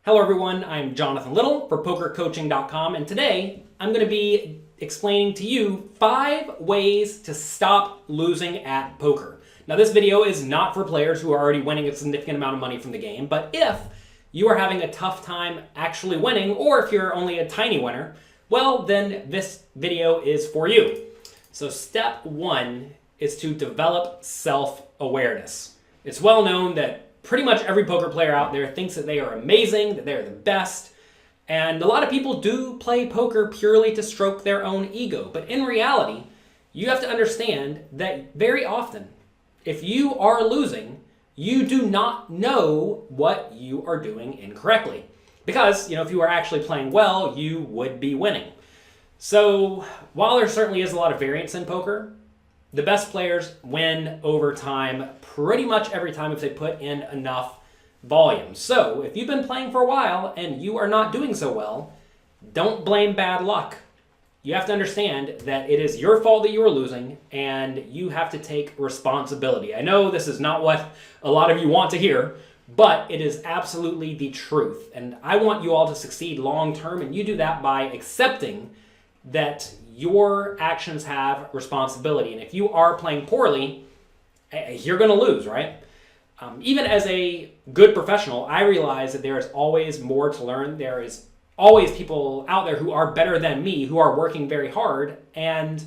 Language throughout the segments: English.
Hello everyone, I'm Jonathan Little for PokerCoaching.com, and today I'm going to be explaining to you 5 ways to stop losing at poker. Now this video is not for players who are already winning a significant amount of money from the game, but if you are having a tough time actually winning, or if you're only a tiny winner, well then this video is for you. So step 1 is to develop self-awareness. It's well known that pretty much every poker player out there thinks that they are amazing, that they're the best, and a lot of people do play poker purely to stroke their own ego. But in reality, you have to understand that very often, if you are losing, you do not know what you are doing incorrectly. Because, if you were actually playing well, you would be winning. So, while there certainly is a lot of variance in poker, the best players win over time pretty much every time if they put in enough volume. So if you've been playing for a while and you are not doing so well, don't blame bad luck. You have to understand that it is your fault that you are losing and you have to take responsibility. I know this is not what a lot of you want to hear, but it is absolutely the truth. And I want you all to succeed long term, and you do that by accepting that your actions have responsibility. And if you are playing poorly, you're going to lose, right? Even as a good professional, I realize that there is always more to learn. There is always people out there who are better than me, who are working very hard, and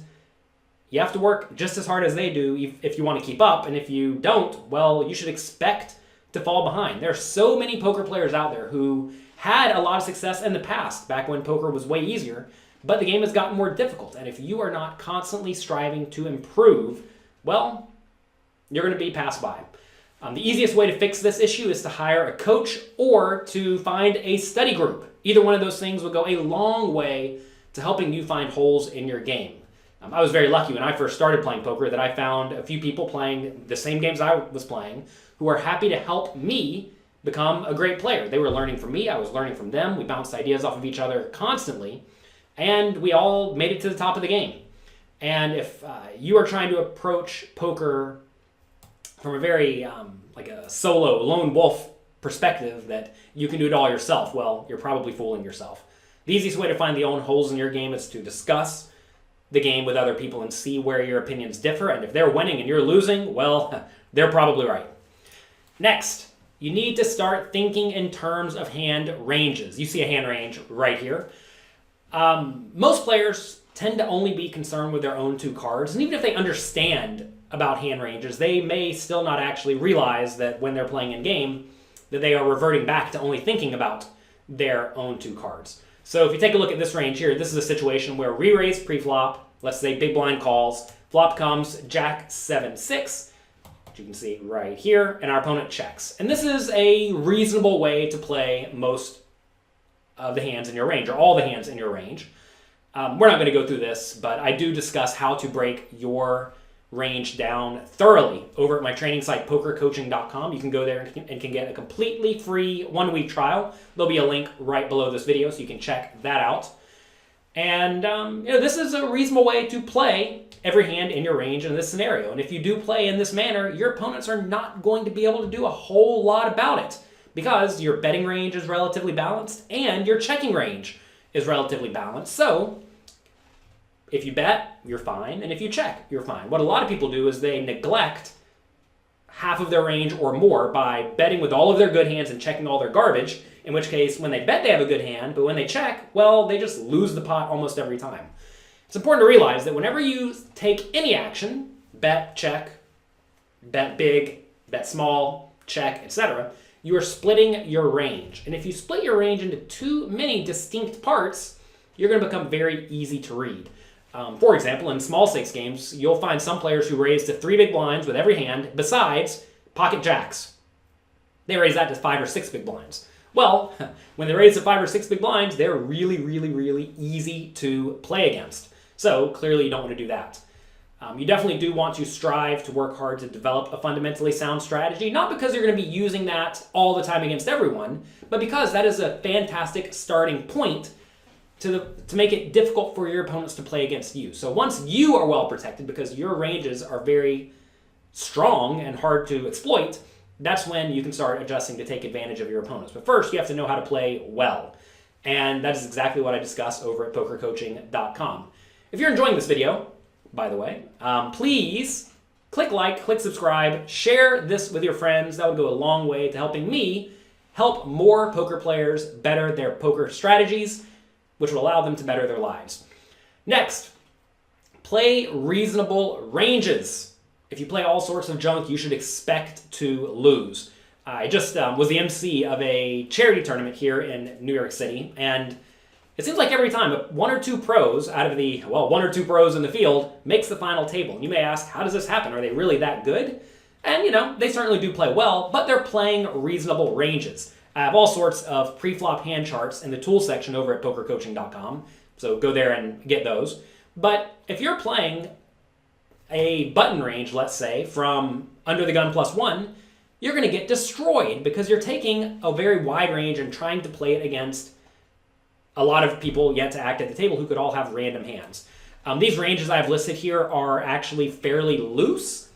you have to work just as hard as they do if you want to keep up. And if you don't, well, you should expect to fall behind. There are so many poker players out there who had a lot of success in the past, back when poker was way easier, but the game has gotten more difficult. And if you are not constantly striving to improve, well, you're going to be passed by. The easiest way to fix this issue is to hire a coach or to find a study group. Either one of those things will go a long way to helping you find holes in your game. I was very lucky when I first started playing poker that I found a few people playing the same games I was playing who are happy to help me become a great player. They were learning from me, I was learning from them. We bounced ideas off of each other constantly, and we all made it to the top of the game. And if you are trying to approach poker from a very like a solo, lone wolf perspective that you can do it all yourself, well, you're probably fooling yourself. The easiest way to find the own holes in your game is to discuss the game with other people and see where your opinions differ. And if they're winning and you're losing, well, they're probably right. Next, you need to start thinking in terms of hand ranges. You see a hand range right here. Most players tend to only be concerned with their own 2 cards, and even if they understand about hand ranges, they may still not actually realize that when they're playing in game, that they are reverting back to only thinking about their own 2 cards. So if you take a look at this range here, this is a situation where we raise pre-flop, let's say big blind calls, flop comes Jack 7-6, which you can see right here, and our opponent checks. And this is a reasonable way to play most of the hands in your range, or all the hands in your range. We're not going to go through this, but I do discuss how to break your range down thoroughly over at my training site, PokerCoaching.com. You can go there and can get a completely free 1-week trial. There'll be a link right below this video, so you can check that out. And this is a reasonable way to play every hand in your range in this scenario. And if you do play in this manner, your opponents are not going to be able to do a whole lot about it, because your betting range is relatively balanced and your checking range is relatively balanced. So if you bet, you're fine, and if you check, you're fine. What a lot of people do is they neglect half of their range or more by betting with all of their good hands and checking all their garbage, in which case when they bet they have a good hand, but when they check, well, they just lose the pot almost every time. It's important to realize that whenever you take any action, bet, check, bet big, bet small, check, etc., you are splitting your range. And if you split your range into too many distinct parts, you're going to become very easy to read. For example, in small stakes games, you'll find some players who raise to 3 big blinds with every hand, besides pocket jacks. They raise that to 5 or 6 big blinds. Well, when they raise to 5 or 6 big blinds, they're really, really, really easy to play against. So clearly you don't want to do that. You definitely do want to strive to work hard to develop a fundamentally sound strategy, not because you're going to be using that all the time against everyone, but because that is a fantastic starting point to make it difficult for your opponents to play against you. So once you are well protected because your ranges are very strong and hard to exploit, that's when you can start adjusting to take advantage of your opponents. But first, you have to know how to play well. And that is exactly what I discuss over at pokercoaching.com. If you're enjoying this video, by the way, please click like, click subscribe, share this with your friends. That would go a long way to helping me help more poker players better their poker strategies, which will allow them to better their lives. Next, play reasonable ranges. If you play all sorts of junk, you should expect to lose. I just was the MC of a charity tournament here in New York City, and it seems like every time one or two pros out of the, one or two pros in the field makes the final table. And you may ask, how does this happen? Are they really that good? And, they certainly do play well, but they're playing reasonable ranges. I have all sorts of pre-flop hand charts in the tools section over at pokercoaching.com, so go there and get those. But if you're playing a button range, let's say, from under the gun +1, you're going to get destroyed because you're taking a very wide range and trying to play it against a lot of people yet to act at the table who could all have random hands. These ranges I've listed here are actually fairly loose,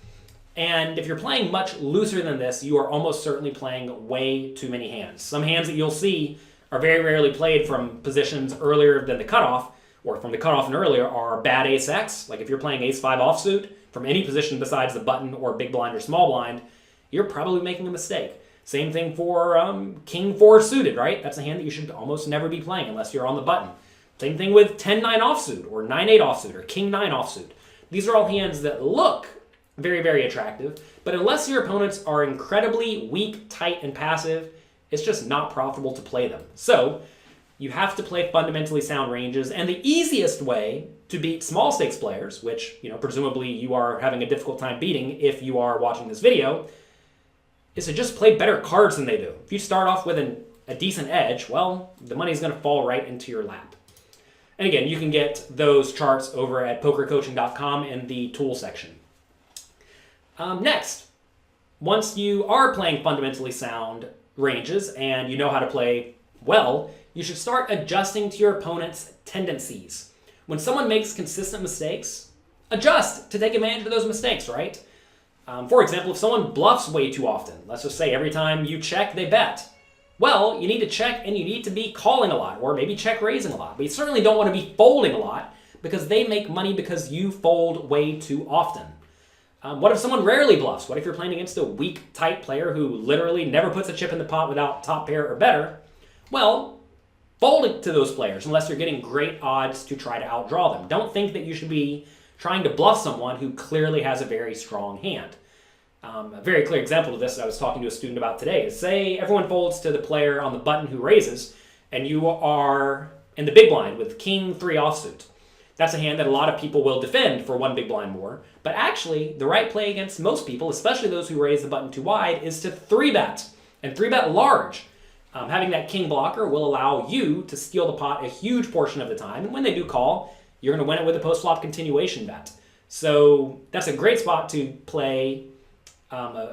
and if you're playing much looser than this, you are almost certainly playing way too many hands. Some hands that you'll see are very rarely played from positions earlier than the cutoff, or from the cutoff and earlier, are bad ace-x. Like if you're playing ace-5 offsuit from any position besides the button or big blind or small blind, you're probably making a mistake. Same thing for king 4 suited, right? That's a hand that you should almost never be playing unless you're on the button. Same thing with 10-9 offsuit or 9-8 offsuit or king 9 offsuit. These are all hands that look very, very attractive, but unless your opponents are incredibly weak, tight, and passive, it's just not profitable to play them. So you have to play fundamentally sound ranges, and the easiest way to beat small stakes players, which presumably you are having a difficult time beating if you are watching this video, is to just play better cards than they do. If you start off with a decent edge, well, the money's going to fall right into your lap. And again, you can get those charts over at pokercoaching.com in the tool section. Next, once you are playing fundamentally sound ranges and you know how to play well, you should start adjusting to your opponent's tendencies. When someone makes consistent mistakes, adjust to take advantage of those mistakes, right? For example, if someone bluffs way too often, let's just say every time you check, they bet. Well, you need to check and you need to be calling a lot, or maybe check raising a lot. But you certainly don't want to be folding a lot because they make money because you fold way too often. What if someone rarely bluffs? What if you're playing against a weak, tight player who literally never puts a chip in the pot without top pair or better? Well, fold it to those players unless you're getting great odds to try to outdraw them. Don't think that you should be trying to bluff someone who clearly has a very strong hand. A very clear example of this I was talking to a student about today is, say everyone folds to the player on the button who raises, and you are in the big blind with king 3 offsuit. That's a hand that a lot of people will defend for one big blind more, but actually the right play against most people, especially those who raise the button too wide, is to 3-bet, and 3-bet large. Having that king blocker will allow you to steal the pot a huge portion of the time, and when they do call, you're going to win it with a post-flop continuation bet. So that's a great spot to play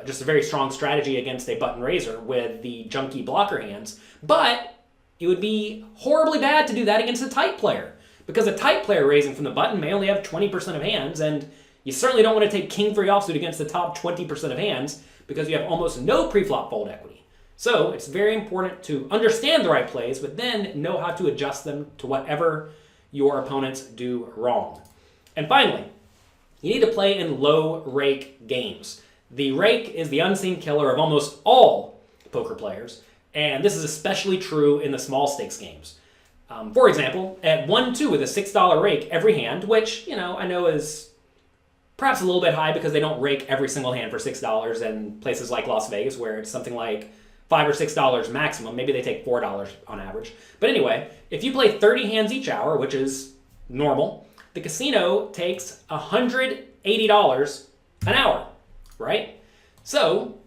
just a very strong strategy against a button raiser with the junky blocker hands, but it would be horribly bad to do that against a tight player, because a tight player raising from the button may only have 20% of hands, and you certainly don't want to take king 3 offsuit against the top 20% of hands because you have almost no pre-flop fold equity. So it's very important to understand the right plays, but then know how to adjust them to whatever your opponents do wrong. And finally, you need to play in low rake games. The rake is the unseen killer of almost all poker players, and this is especially true in the small stakes games. For example, at 1-2 with a $6 rake every hand, which, I know is perhaps a little bit high because they don't rake every single hand for $6 in places like Las Vegas where it's something like $5 or $6 maximum. Maybe they take $4 on average. But anyway, if you play 30 hands each hour, which is normal, the casino takes $180 an hour, right? So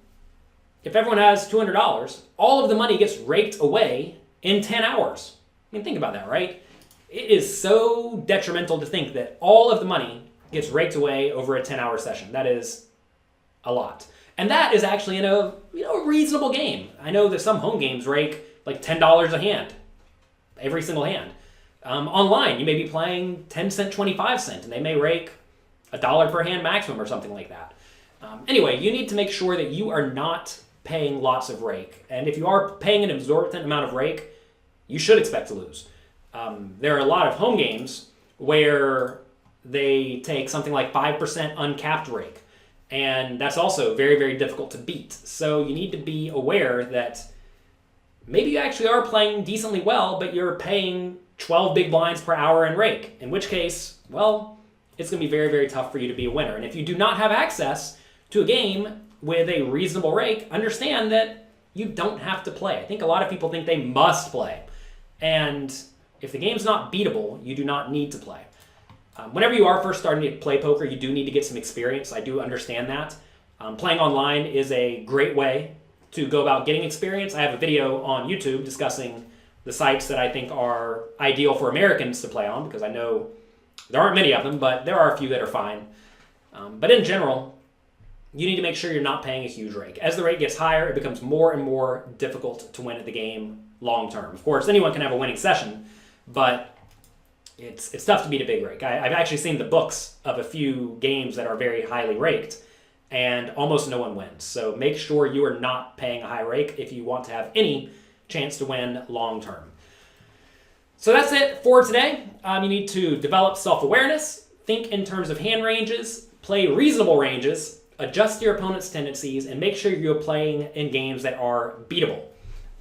if everyone has $200, all of the money gets raked away in 10 hours. I mean, think about that, right? It is so detrimental to think that all of the money gets raked away over a 10-hour session. That is a lot. And that is actually in a reasonable game. I know that some home games rake like $10 a hand, every single hand. Online, you may be playing 10 cent, 25 cent, and they may rake $1 per hand maximum or something like that. Anyway, you need to make sure that you are not paying lots of rake. And if you are paying an exorbitant amount of rake, you should expect to lose. There are a lot of home games where they take something like 5% uncapped rake. And that's also very, very difficult to beat. So you need to be aware that maybe you actually are playing decently well, but you're paying 12 big blinds per hour in rake. In which case, well, it's going to be very, very tough for you to be a winner. And if you do not have access to a game with a reasonable rake, understand that you don't have to play. I think a lot of people think they must play. And if the game's not beatable, you do not need to play. Whenever you are first starting to play poker, you do need to get some experience. I do understand that. Playing online is a great way to go about getting experience. I have a video on YouTube discussing the sites that I think are ideal for Americans to play on, because I know there aren't many of them, but there are a few that are fine. But in general, you need to make sure you're not paying a huge rake. As the rate gets higher, it becomes more and more difficult to win at the game long term. Of course, anyone can have a winning session, but it's tough to beat a big rake. I've actually seen the books of a few games that are very highly raked, and almost no one wins. So make sure you are not paying a high rake if you want to have any chance to win long term. So that's it for today. You need to develop self-awareness, think in terms of hand ranges, play reasonable ranges, adjust your opponent's tendencies, and make sure you're playing in games that are beatable.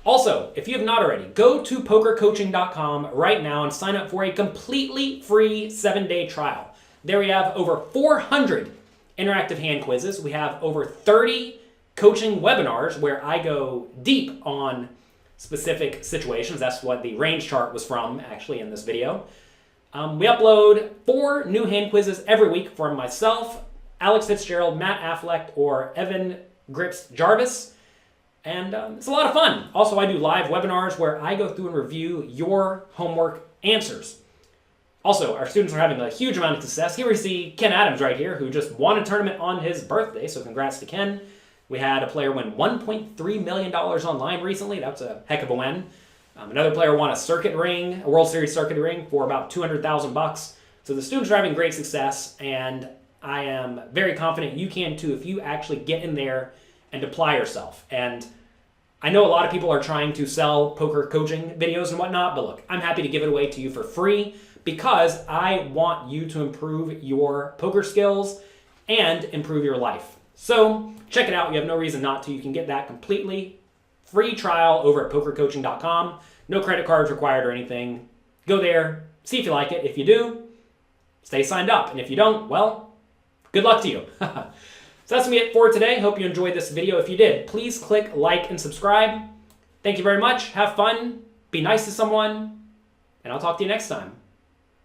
Also, if you have not already, go to pokercoaching.com right now and sign up for a completely free 7-day trial. There we have over 400 interactive hand quizzes. We have over 30 coaching webinars where I go deep on specific situations. That's what the range chart was from, actually, in this video. We upload 4 new hand quizzes every week from myself, Alex Fitzgerald, Matt Affleck, or Evan Grips Jarvis. And it's a lot of fun. Also, I do live webinars where I go through and review your homework answers. Also, our students are having a huge amount of success. Here we see Ken Adams right here, who just won a tournament on his birthday, so congrats to Ken. We had a player win $1.3 million online recently. That's a heck of a win. Another player won a circuit ring, a World Series circuit ring, for about $200,000. So the students are having great success, and I am very confident you can too if you actually get in there and apply yourself. And I know a lot of people are trying to sell poker coaching videos and whatnot, but look, I'm happy to give it away to you for free because I want you to improve your poker skills and improve your life. So check it out. You have no reason not to. You can get that completely free trial over at pokercoaching.com. No credit cards required or anything. Go there, see if you like it. If you do, stay signed up. And if you don't, well, good luck to you. So that's going to be it for today. Hope you enjoyed this video. If you did, please click like and subscribe. Thank you very much. Have fun. Be nice to someone. And I'll talk to you next time.